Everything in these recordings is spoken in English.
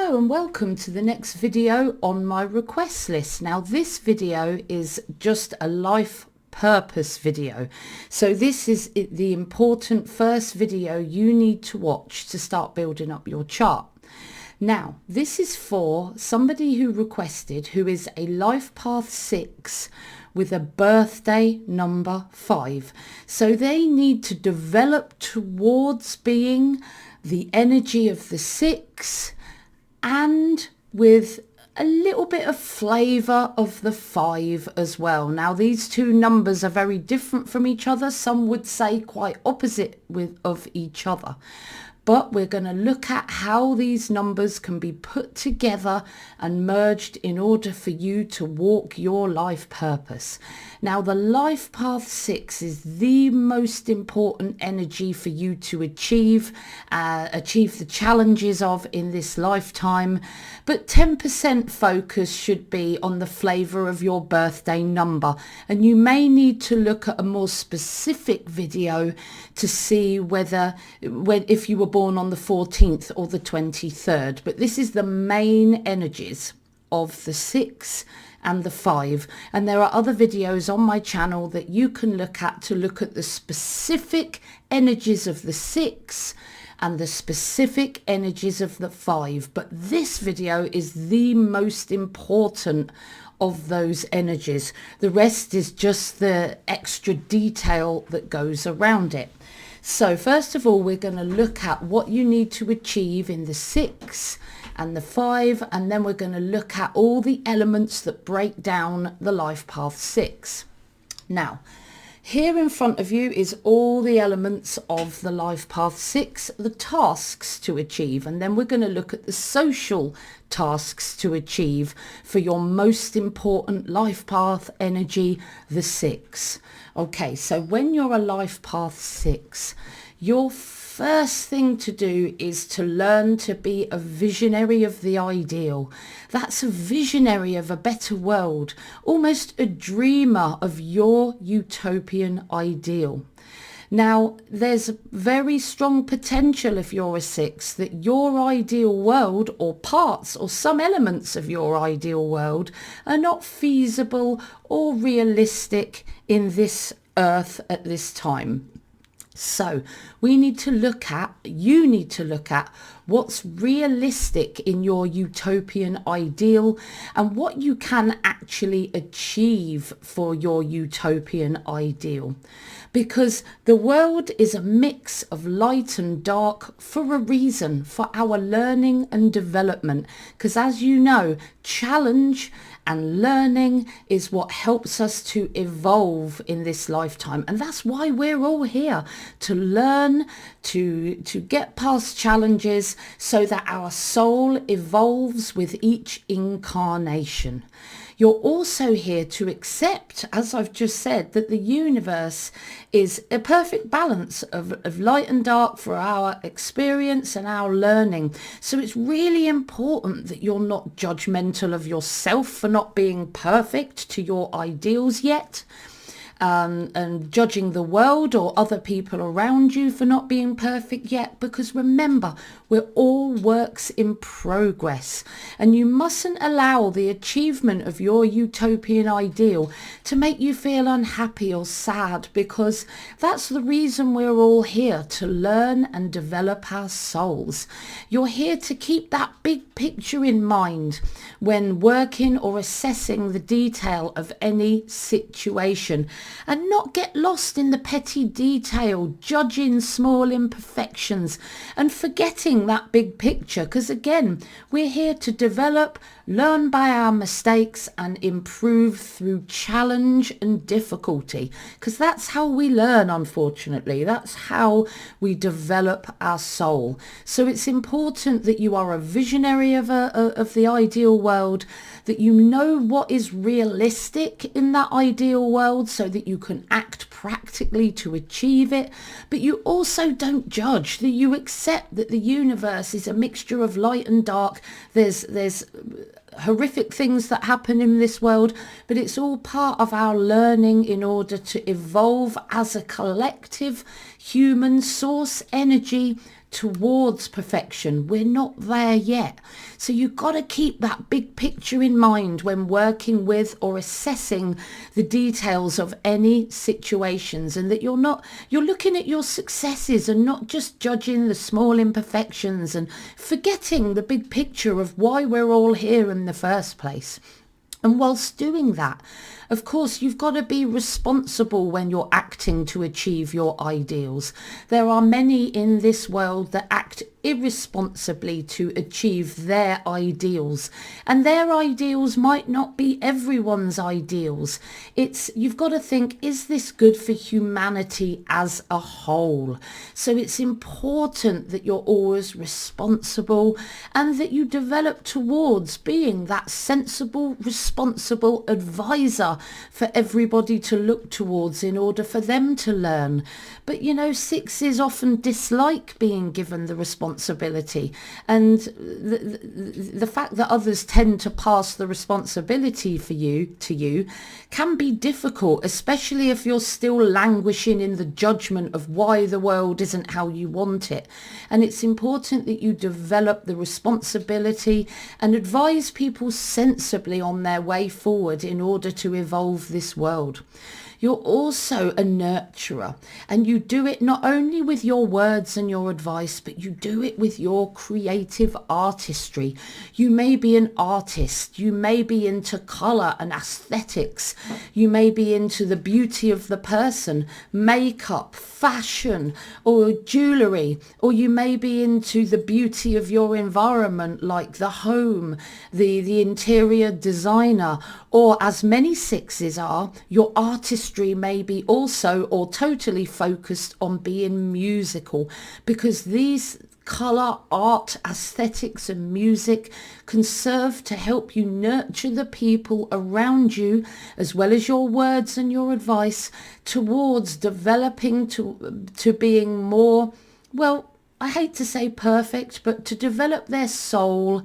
Hello and welcome to the next video on my request list. Now this video is just a life purpose video. So this is the important first video you need to watch to start building up your chart. Now this is for somebody who requested, who is a life path 6 with a birthday number 5. So they need to develop towards being the energy of the 6 and with a little bit of flavour of the 5 as well. Now these two numbers are very different from each other. Some would say quite opposite of each other. But we're going to look at how these numbers can be put together and merged in order for you to walk your life purpose. Now, the life path 6 is the most important energy for you to achieve the challenges of in this lifetime. But 10% focus should be on the flavour of your birthday number. And you may need to look at a more specific video to see if you were born on the 14th or the 23rd. But this is the main energies of the 6 and the 5, and there are other videos on my channel that you can look at to look at the specific energies of the 6 and the specific energies of the 5. But this video is the most important of those energies. The rest is just the extra detail that goes around it. So first of all, we're going to look at what you need to achieve in the 6 and the 5, and then we're going to look at all the elements that break down the life path 6. Now, here in front of you is all the elements of the life path 6, the tasks to achieve, and then we're going to look at the social tasks to achieve for your most important life path energy, the 6. Okay, so when you're a life path 6, your first thing to do is to learn to be a visionary of the ideal. That's a visionary of a better world, almost a dreamer of your utopian ideal. Now, there's very strong potential if you're a 6 that your ideal world, or parts or some elements of your ideal world, are not feasible or realistic in this earth at this time. So you need to look at what's realistic in your utopian ideal and what you can actually achieve for your utopian ideal. Because the world is a mix of light and dark for a reason, for our learning and development. Because as you know, challenge and learning is what helps us to evolve in this lifetime. And that's why we're all here, to learn, to get past challenges so that our soul evolves with each incarnation. You're also here to accept, as I've just said, that the universe is a perfect balance of light and dark for our experience and our learning. So it's really important that you're not judgmental of yourself for not being perfect to your ideals yet. And judging the world or other people around you for not being perfect yet, because remember, we're all works in progress, and you mustn't allow the achievement of your utopian ideal to make you feel unhappy or sad, because that's the reason we're all here, to learn and develop our souls. You're here to keep that big picture in mind when working or assessing the detail of any situation, and not get lost in the petty detail, judging small imperfections and forgetting that big picture. Because again, we're here to develop, learn by our mistakes and improve through challenge and difficulty, because that's how we learn. Unfortunately, that's how we develop our soul. So it's important that you are a visionary of the ideal world, that you know what is realistic in that ideal world so that you can act practically to achieve it, but you also don't judge, that you accept that the universe is a mixture of light and dark. There's horrific things that happen in this world, but it's all part of our learning in order to evolve as a collective human source energy towards perfection. We're not there yet. So you've got to keep that big picture in mind when working with or assessing the details of any situations, and that you're looking at your successes and not just judging the small imperfections and forgetting the big picture of why we're all here in the first place. And whilst doing that, of course, you've got to be responsible when you're acting to achieve your ideals. There are many in this world that act irresponsibly to achieve their ideals, and their ideals might not be everyone's ideals. You've got to think, is this good for humanity as a whole? So it's important that you're always responsible and that you develop towards being that sensible, responsible advisor for everybody to look towards in order for them to learn. But sixes often dislike being given the responsibility, and the fact that others tend to pass the responsibility to you can be difficult, especially if you're still languishing in the judgment of why the world isn't how you want it. And it's important that you develop the responsibility and advise people sensibly on their way forward in order to evolve this world. You're also a nurturer, and you do it not only with your words and your advice, but you do it with your creative artistry. You may be an artist, you may be into colour and aesthetics, you may be into the beauty of the person, makeup, fashion, or jewellery, or you may be into the beauty of your environment, like the home, the interior designer, or as many sixes are, your artistry may be also or totally focused on being musical, because these colour, art, aesthetics and music can serve to help you nurture the people around you, as well as your words and your advice, towards developing to being more, well, I hate to say perfect, but to develop their soul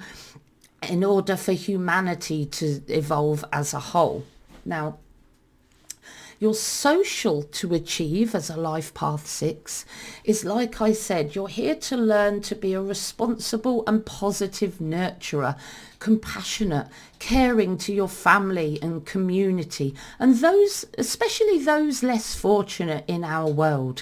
in order for humanity to evolve as a whole. Now, your social to achieve as a life path 6 is, like I said, you're here to learn to be a responsible and positive nurturer, compassionate, caring to your family and community, and those, especially those less fortunate in our world.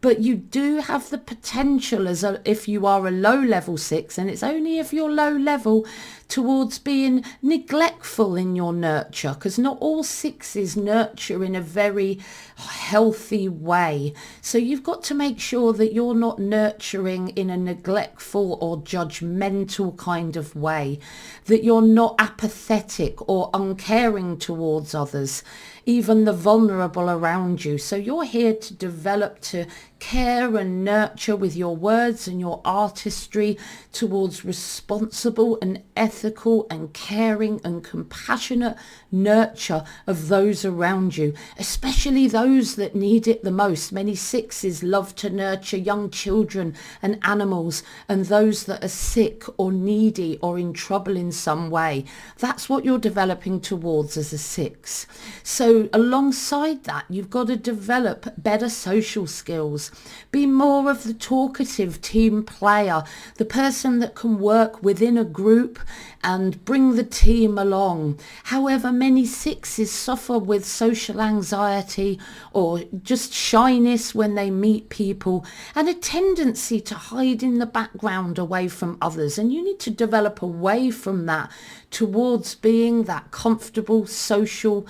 But you do have the potential, if you are a low level 6, and it's only if you're low level, towards being neglectful in your nurture, because not all 6s nurture in a very healthy way. So you've got to make sure that you're not nurturing in a neglectful or judgmental kind of way, that you're not apathetic or uncaring towards others, even the vulnerable around you. So you're here to develop to care and nurture with your words and your artistry towards responsible and ethical and caring and compassionate nurture of those around you, especially those that need it the most. Many 6s love to nurture young children and animals and those that are sick or needy or in trouble in some way. That's what you're developing towards as a 6. So alongside that, you've got to develop better social skills. Be more of the talkative team player, the person that can work within a group and bring the team along. However, many 6s suffer with social anxiety or just shyness when they meet people, and a tendency to hide in the background away from others. And you need to develop away from that towards being that comfortable social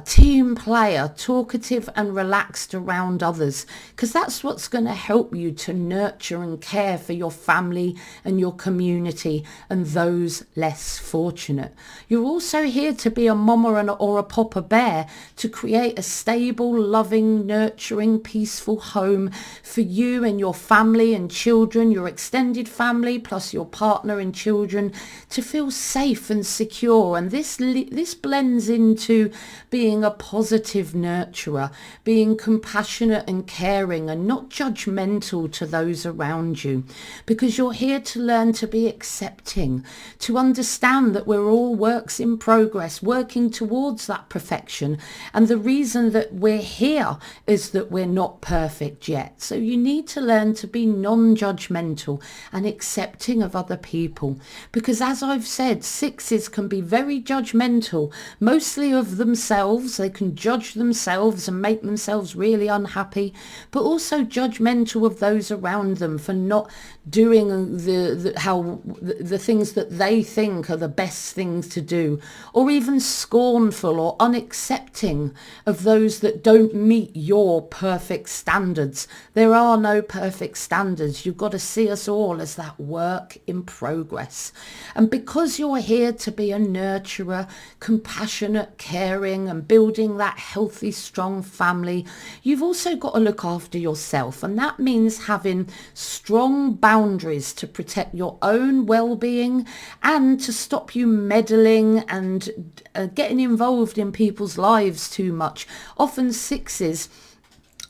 team player, talkative and relaxed around others, because that's what's going to help you to nurture and care for your family and your community and those less fortunate. You're also here to be a mama or a papa bear, to create a stable, loving, nurturing, peaceful home for you and your family and children, your extended family plus your partner and children, to feel safe and secure. And this blends into being a positive nurturer, being compassionate and caring, and not judgmental to those around you, because you're here to learn to be accepting, to understand that we're all works in progress, working towards that perfection. And the reason that we're here is that we're not perfect yet. So you need to learn to be non-judgmental and accepting of other people, because as I've said, sixes can be very judgmental, mostly of themselves. They can judge themselves and make themselves really unhappy, but also judgmental of those around them for not doing the things that they think are the best things to do, or even scornful or unaccepting of those that don't meet your perfect standards. There are no perfect standards. You've got to see us all as that work in progress. And because you're here to be a nurturer, compassionate, caring, and building that healthy, strong family, you've also got to look after yourself. And that means having strong boundaries to protect your own well-being and to stop you meddling and getting involved in people's lives too much. Often sixes,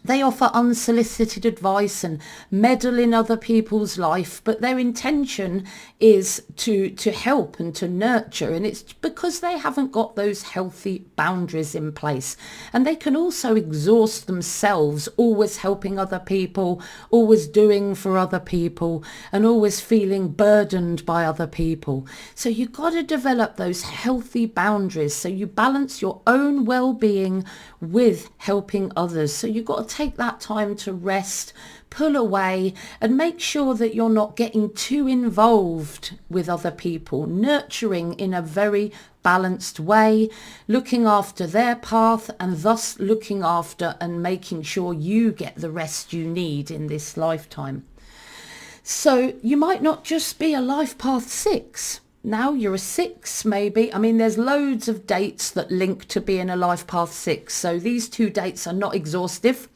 they offer unsolicited advice and meddle in other people's life, but their intention is to help and to nurture, and it's because they haven't got those healthy boundaries in place. And they can also exhaust themselves, always helping other people, always doing for other people, and always feeling burdened by other people. So you've got to develop those healthy boundaries so you balance your own well-being with helping others. So you've got to take that time to rest, pull away, and make sure that you're not getting too involved with other people, nurturing in a very balanced way, looking after their path, and thus looking after and making sure you get the rest you need in this lifetime. So you might not just be a life path 6. Now you're a 6 maybe. I mean, there's loads of dates that link to being a life path 6. So these 2 dates are not exhaustive.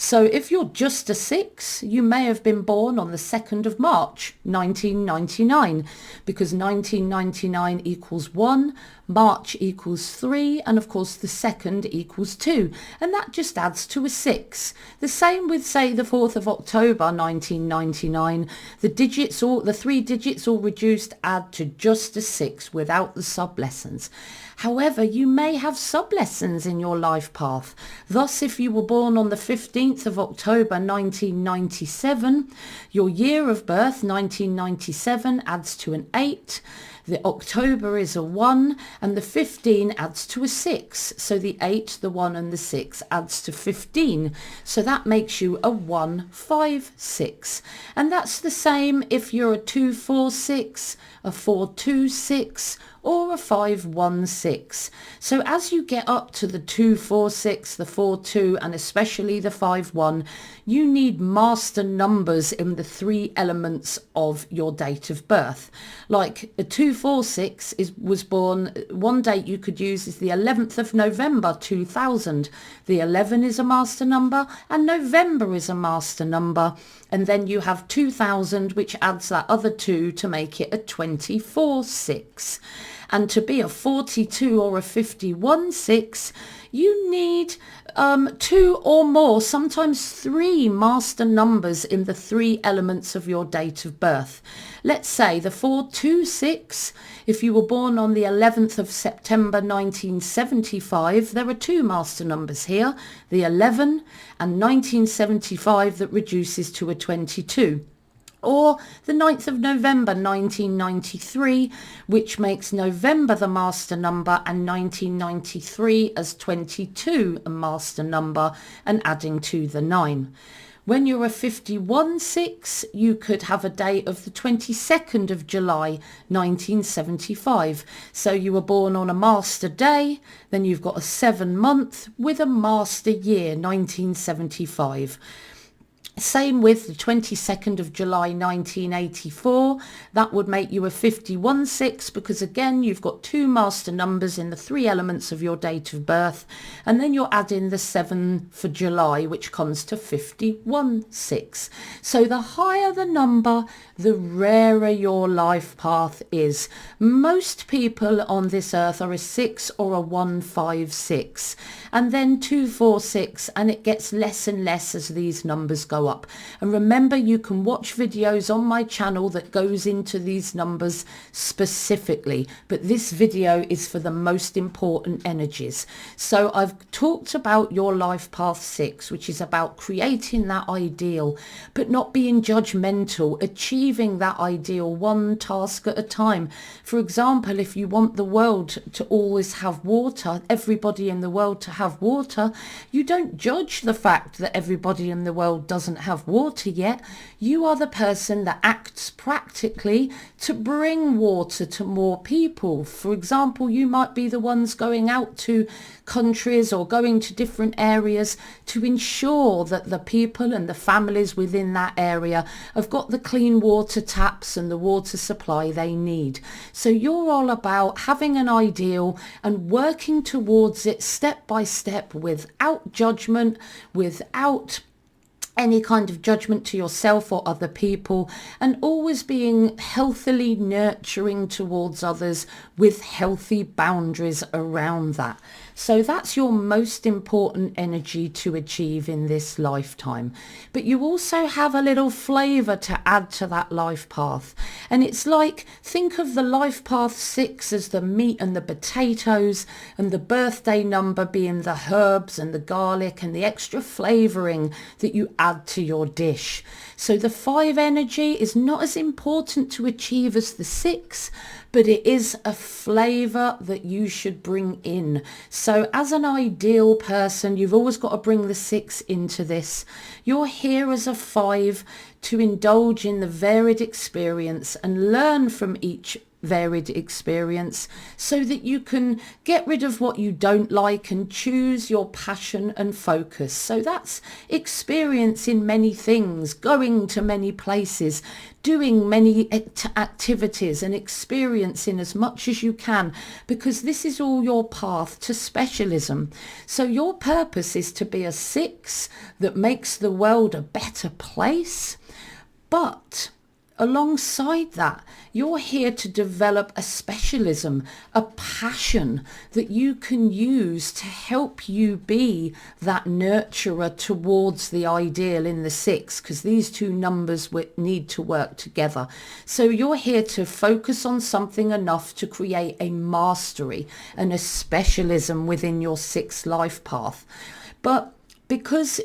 So if you're just a 6, you may have been born on the 2nd of March, 1999, because 1999 equals 1, March equals 3, and of course the 2nd equals 2, and that just adds to a 6. The same with, say, the 4th of October 1999. The 3 digits all reduced add to just a 6 without the sub-lessons. However, you may have sub-lessons in your life path. Thus, if you were born on the 15th of October 1997, your year of birth, 1997, adds to an 8. The October is a 1, and the 15 adds to a 6. So the 8, the 1 and the 6 adds to 15. So that makes you a 156. And that's the same if you're a 246, a 426, or a 516. So as you get up to the 246, the 42, and especially the 51, you need master numbers in the 3 elements of your date of birth. Like a 246 was born, one date you could use is the 11th of November 2000. The 11 is a master number and November is a master number. And then you have 2000, which adds that other 2 to make it a 246. And to be a 42 or a 51/6, you need 2 or more, sometimes 3 master numbers in the 3 elements of your date of birth. Let's say the 426, if you were born on the 11th of September 1975, there are 2 master numbers here, the 11 and 1975, that reduces to a 22. Or the 9th of November 1993, which makes November the master number and 1993 as 22 a master number, and adding to the 9. When you're a 51/6, you could have a date of the 22nd of July 1975. So you were born on a master day, then you've got a 7 month with a master year, 1975. Same with the 22nd of July 1984, that would make you a 51-6 because again you've got two master numbers in the three elements of your date of birth, and then you're adding the 7 for July, which comes to 51-6. So the higher the number, the rarer your life path is. Most people on this earth are a 6 or a 156, and then 246, and it gets less and less as these numbers go up. And remember, you can watch videos on my channel that goes into these numbers specifically, but this video is for the most important energies. So I've talked about your life path 6, which is about creating that ideal but not being judgmental, achieving that ideal one task at a time. For example, if you want the world to always have water, everybody in the world to have water, you don't judge the fact that everybody in the world doesn't have water yet. You are the person that acts practically to bring water to more people. For example, you might be the ones going out to countries or going to different areas to ensure that the people and the families within that area have got the clean water taps and the water supply they need. So you're all about having an ideal and working towards it step by step without judgment, without any kind of judgment to yourself or other people, and always being healthily nurturing towards others with healthy boundaries around that. So that's your most important energy to achieve in this lifetime. But you also have a little flavor to add to that life path. And it's like, think of the life path 6 as the meat and the potatoes, and the birthday number being the herbs and the garlic and the extra flavoring that you add to your dish. So the 5 energy is not as important to achieve as the 6, but it is a flavor that you should bring in. So as an ideal person, you've always got to bring the 6 into this. You're here as a 5 to indulge in the varied experience and learn from each varied experience so that you can get rid of what you don't like and choose your passion and focus. So that's experiencing many things, going to many places, doing many activities and experiencing as much as you can, because this is all your path to specialism. So your purpose is to be a 6 that makes the world a better place, but alongside that, you're here to develop a specialism, a passion that you can use to help you be that nurturer towards the ideal in the 6, because these two numbers need to work together. So you're here to focus on something enough to create a mastery and a specialism within your 6 life path. But because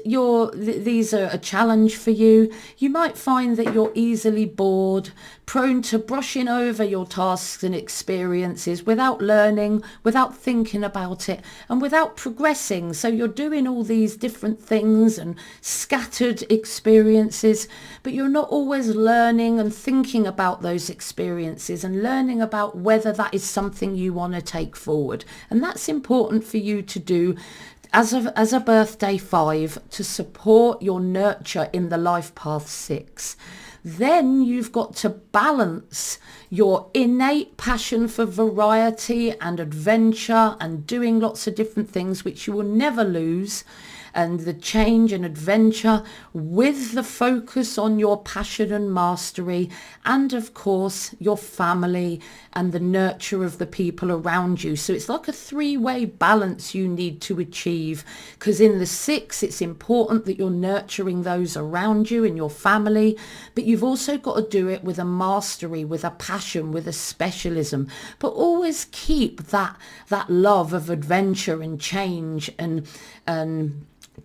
these are a challenge for you, you might find that you're easily bored, prone to brushing over your tasks and experiences without learning, without thinking about it, and without progressing. So you're doing all these different things and scattered experiences, but you're not always learning and thinking about those experiences and learning about whether that is something you want to take forward. And that's important for you to do as a birthday 5, to support your nurture in the life path 6. Then you've got to balance your innate passion for variety and adventure and doing lots of different things, which you will never lose, and the change and adventure with the focus on your passion and mastery, and of course your family and the nurture of the people around you. So it's like a 3-way balance you need to achieve, because in the 6 it's important that you're nurturing those around you and your family, but you've also got to do it with a mastery, with a passion, with a specialism, but always keep that love of adventure and change and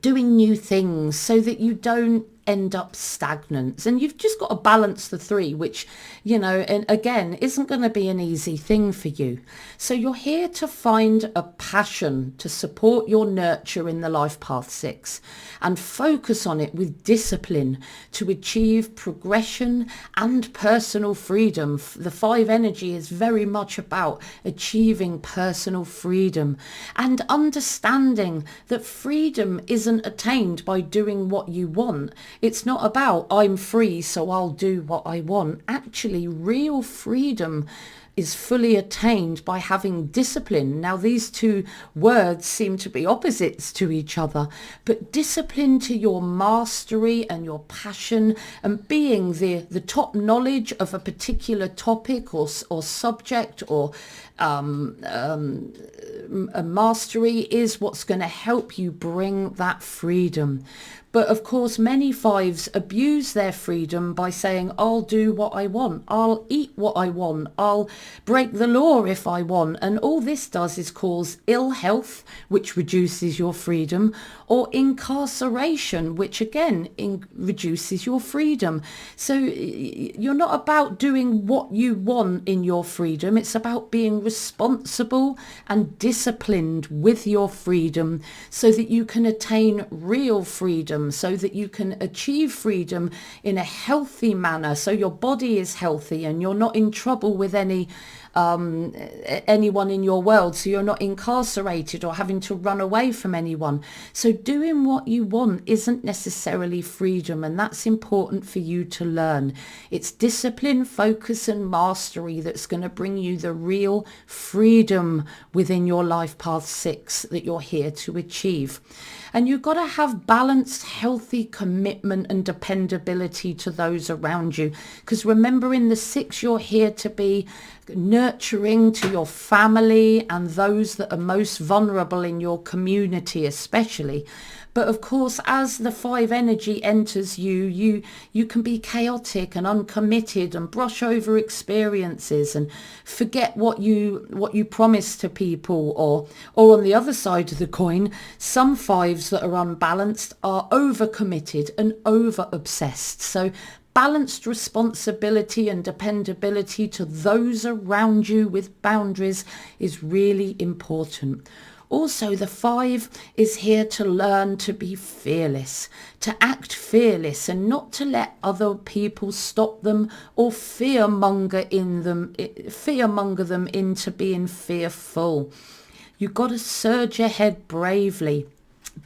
doing new things, so that you don't end up stagnant. And you've just got to balance the 3, which, and again, isn't going to be an easy thing for you. So you're here to find a passion to support your nurture in the life path 6, and focus on it with discipline to achieve progression and personal freedom. The 5 energy is very much about achieving personal freedom and understanding that freedom isn't attained by doing what you want. It's not about I'm free so I'll do what I want. Actually, real freedom is fully attained by having discipline. Now, these two words seem to be opposites to each other, but discipline to your mastery and your passion and being the top knowledge of a particular topic or subject or a mastery is what's going to help you bring that freedom. But of course, many fives abuse their freedom by saying, I'll do what I want, I'll eat what I want, I'll break the law if I want. And all this does is cause ill health, which reduces your freedom, or incarceration, which again reduces your freedom. So you're not about doing what you want in your freedom. It's about being responsible and disciplined with your freedom so that you can attain real freedom, so that you can achieve freedom in a healthy manner, so your body is healthy and you're not in trouble with anyone in your world, so you're not incarcerated or having to run away from anyone. So doing what you want isn't necessarily freedom, and that's important for you to learn. It's discipline, focus and mastery that's going to bring you the real freedom within your life path 6 that you're here to achieve. And you've got to have balanced, healthy commitment and dependability to those around you. Because remember, in the 6, you're here to be nurturing to your family and those that are most vulnerable in your community especially. But of course, as the 5 energy enters you can be chaotic and uncommitted and brush over experiences and forget what you promised to people, or on the other side of the coin, some 5s that are unbalanced are overcommitted and over obsessed. So balanced responsibility and dependability to those around you with boundaries is really important. Also, the 5 is here to learn to be fearless, to act fearless and not to let other people stop them or fearmonger them into being fearful. You've got to surge ahead bravely.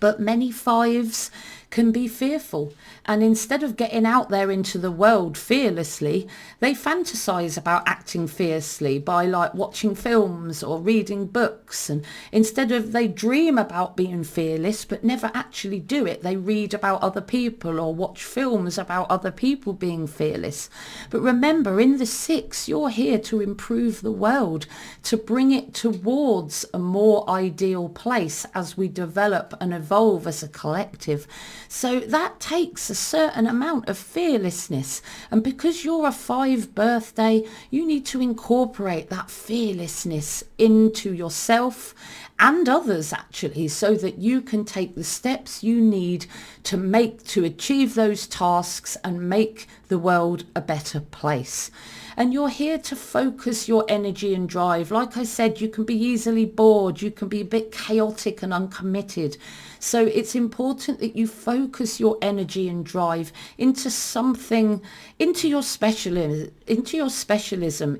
But many 5s can be fearful, and instead of getting out there into the world fearlessly, they fantasize about acting fiercely by like watching films or reading books. And instead of, they dream about being fearless but never actually do it. They read about other people or watch films about other people being fearless. But remember, in the 6, you're here to improve the world, to bring it towards a more ideal place as we develop and evolve as a collective. So that takes a certain amount of fearlessness. And because you're a 5 birthday, you need to incorporate that fearlessness into yourself and others actually, so that you can take the steps you need to achieve those tasks and make the world a better place. And you're here to focus your energy and drive. Like I said, you can be easily bored, you can be a bit chaotic and uncommitted. So it's important that you focus your energy and drive into something, into your specialism,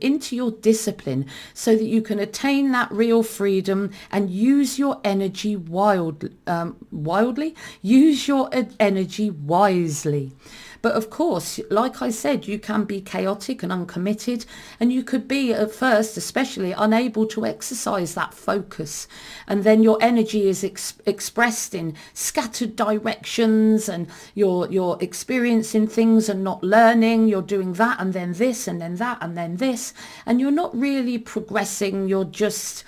into your discipline, so that you can attain that real freedom and use your energy use your energy wisely. But of course, like I said, you can be chaotic and uncommitted, and you could be at first especially unable to exercise that focus. And then your energy is expressed in scattered directions, and you're experiencing things and not learning. You're doing that and then this and then that and then this, and you're not really progressing. You're just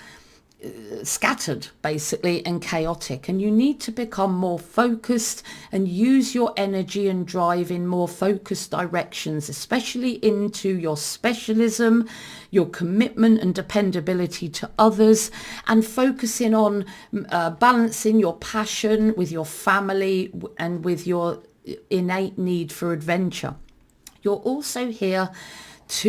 scattered basically and chaotic, and you need to become more focused and use your energy and drive in more focused directions, especially into your specialism, your commitment and dependability to others, and focusing on balancing your passion with your family and with your innate need for adventure. You're also here to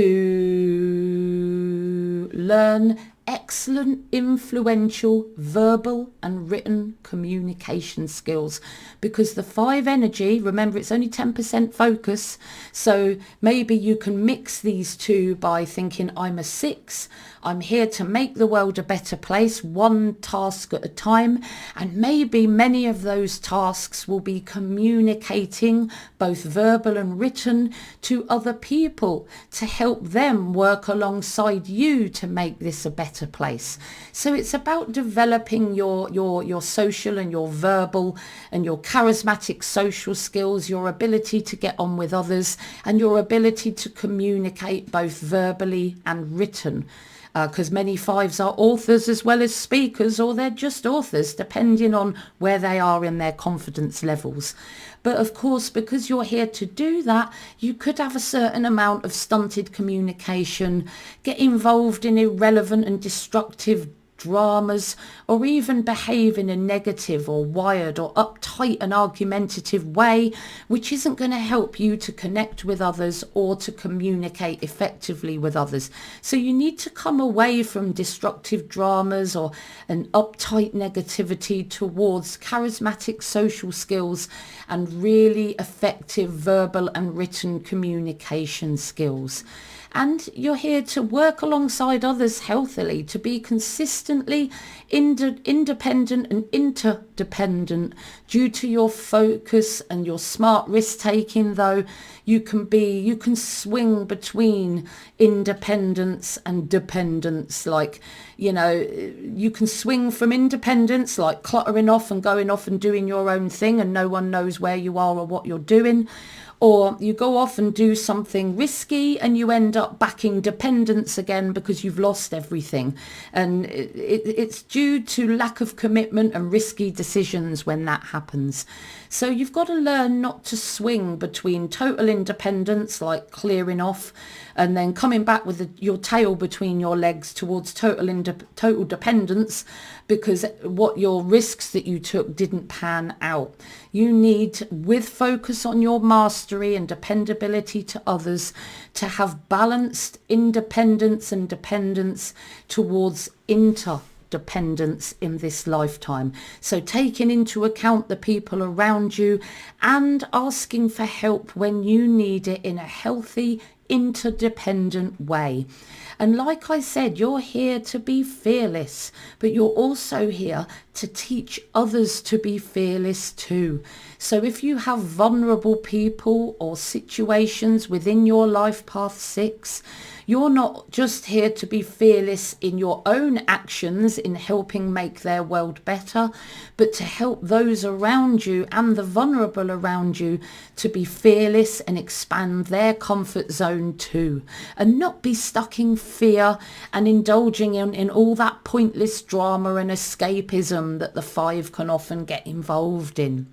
learn excellent, influential, verbal and written communication skills, because the 5 energy, remember, it's only 10% focus. So maybe you can mix these two by thinking, I'm a 6, I'm here to make the world a better place, one task at a time. And maybe many of those tasks will be communicating, both verbal and written, to other people to help them work alongside you to make this a better place. So it's about developing your social and your verbal and your charismatic social skills, your ability to get on with others, and your ability to communicate both verbally and written. Because many 5s are authors as well as speakers, or they're just authors, depending on where they are in their confidence levels. But of course, because you're here to do that, you could have a certain amount of stunted communication, get involved in irrelevant and destructive dramas, or even behave in a negative or wired or uptight and argumentative way, which isn't going to help you to connect with others or to communicate effectively with others. So you need to come away from destructive dramas or an uptight negativity towards charismatic social skills and really effective verbal and written communication skills. And you're here to work alongside others healthily, to be consistently independent and interdependent. Due to your focus and your smart risk taking, though, you can swing between independence and dependence. Like, you can swing from independence, like cluttering off and going off and doing your own thing and no one knows where you are or what you're doing. Or you go off and do something risky and you end up back in dependence again because you've lost everything. And it's due to lack of commitment and risky decisions when that happens. So you've got to learn not to swing between total independence, like clearing off, and then coming back with your tail between your legs towards total dependence, because what your risks that you took didn't pan out. You need, with focus on your mastery and dependability to others, to have balanced independence and dependence towards interdependence in this lifetime. So taking into account the people around you and asking for help when you need it in a healthy, interdependent way. And like I said, you're here to be fearless, but you're also here to teach others to be fearless too. So if you have vulnerable people or situations within your life path 6, you're not just here to be fearless in your own actions in helping make their world better, but to help those around you and the vulnerable around you to be fearless and expand their comfort zone too, and not be stuck in fear and indulging in all that pointless drama and escapism that the 5 can often get involved in.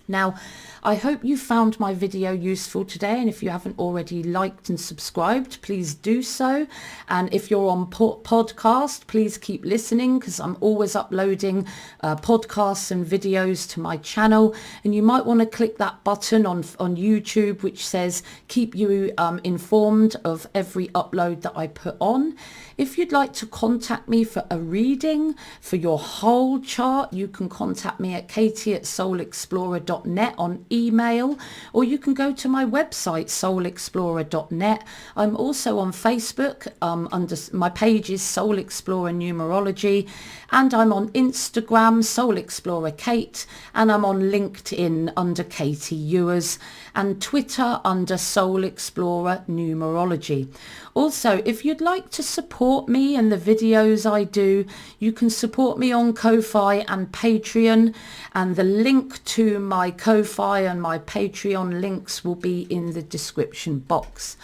Now, I hope you found my video useful today, and if you haven't already liked and subscribed, please do so. And if you're on podcast, please keep listening, because I'm always uploading podcasts and videos to my channel. And you might want to click that button on YouTube which says keep you informed of every upload that I put on. If you'd like to contact me for a reading for your whole chart, you can contact me at katie@soulexplorer.net on email, or you can go to my website soulexplorer.net. I'm also on Facebook, under my page is Soul Explorer Numerology, and I'm on Instagram, Soul Explorer Kate, and I'm on LinkedIn under Katie Ewers, and Twitter under Soul Explorer Numerology. Also, if you'd like to support me and the videos I do, you can support me on Ko-Fi and Patreon, and the link to my Ko-Fi and my Patreon links will be in the description box.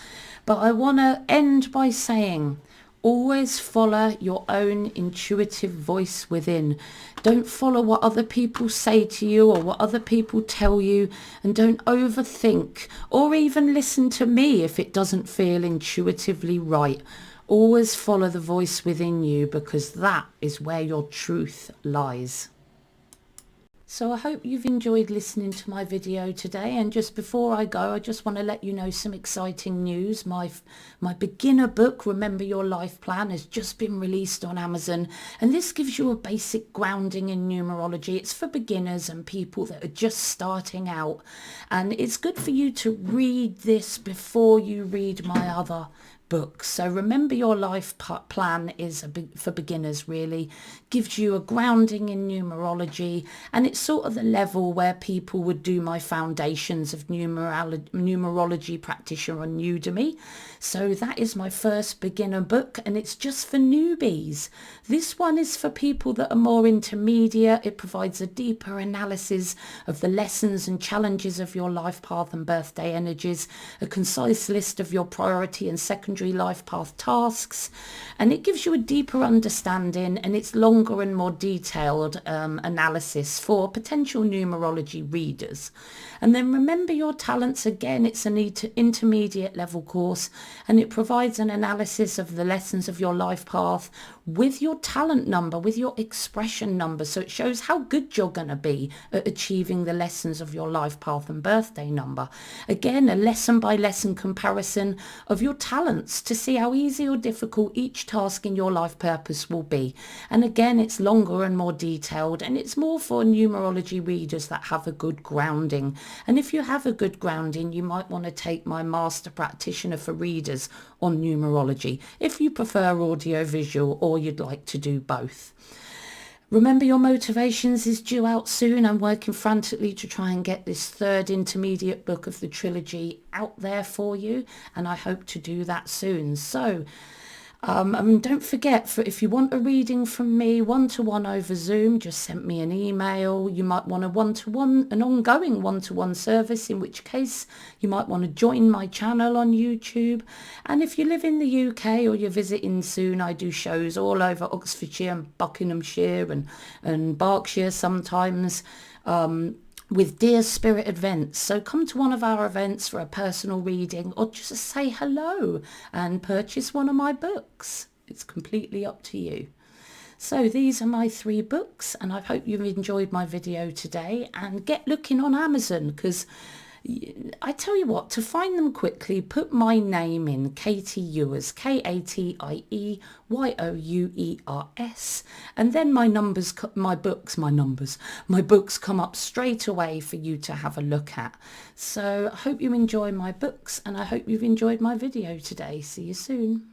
But I want to end by saying, always follow your own intuitive voice within. Don't follow what other people say to you or what other people tell you, and don't overthink or even listen to me if it doesn't feel intuitively right. Always follow the voice within you, because that is where your truth lies. So I hope you've enjoyed listening to my video today, and just before I go, I just want to let you know some exciting news. My beginner book, Remember Your Life Plan, has just been released on Amazon, and this gives you a basic grounding in numerology. It's for beginners and people that are just starting out, and it's good for you to read this before you read my other books. So Remember Your Life Plan is for beginners, really. Gives you a grounding in numerology, and it's sort of the level where people would do my Foundations of Numerology practitioner on Udemy. So that is my first beginner book, and it's just for newbies. This one is for people that are more intermediate. It provides a deeper analysis of the lessons and challenges of your life path and birthday energies, a concise list of your priority and secondary life path tasks, and it gives you a deeper understanding, and it's longer and more detailed analysis for potential numerology readers. And then Remember Your Talents, again, it's an intermediate level course, and it provides an analysis of the lessons of your life path with your talent number, with your expression number, so it shows how good you're going to be at achieving the lessons of your life path and birthday number. Again, a lesson by lesson comparison of your talents to see how easy or difficult each task in your life purpose will be. And again, it's longer and more detailed, and it's more for numerology readers that have a good grounding. And if you have a good grounding, you might want to take my master practitioner for readers on numerology if you prefer audio visual, or you'd like to do both. Remember Your Motivations is due out soon. I'm working frantically to try and get this third intermediate book of the trilogy out there for you, and I hope to do that soon. So don't forget, if you want a reading from me one-to-one over Zoom, just send me an email. You might want an ongoing one-to-one service, in which case you might want to join my channel on YouTube. And if you live in the UK or you're visiting soon, I do shows all over Oxfordshire and Buckinghamshire and Berkshire sometimes, with Dear Spirit events. So come to one of our events for a personal reading, or just say hello and purchase one of my books. It's completely up to you. So these are my 3 books, and I hope you've enjoyed my video today, and get looking on Amazon, because I tell you what, to find them quickly, put my name in, Katie Ewers, KATIEYOUERS, and then my books come up straight away for you to have a look at. So I hope you enjoy my books, and I hope you've enjoyed my video today. See you soon.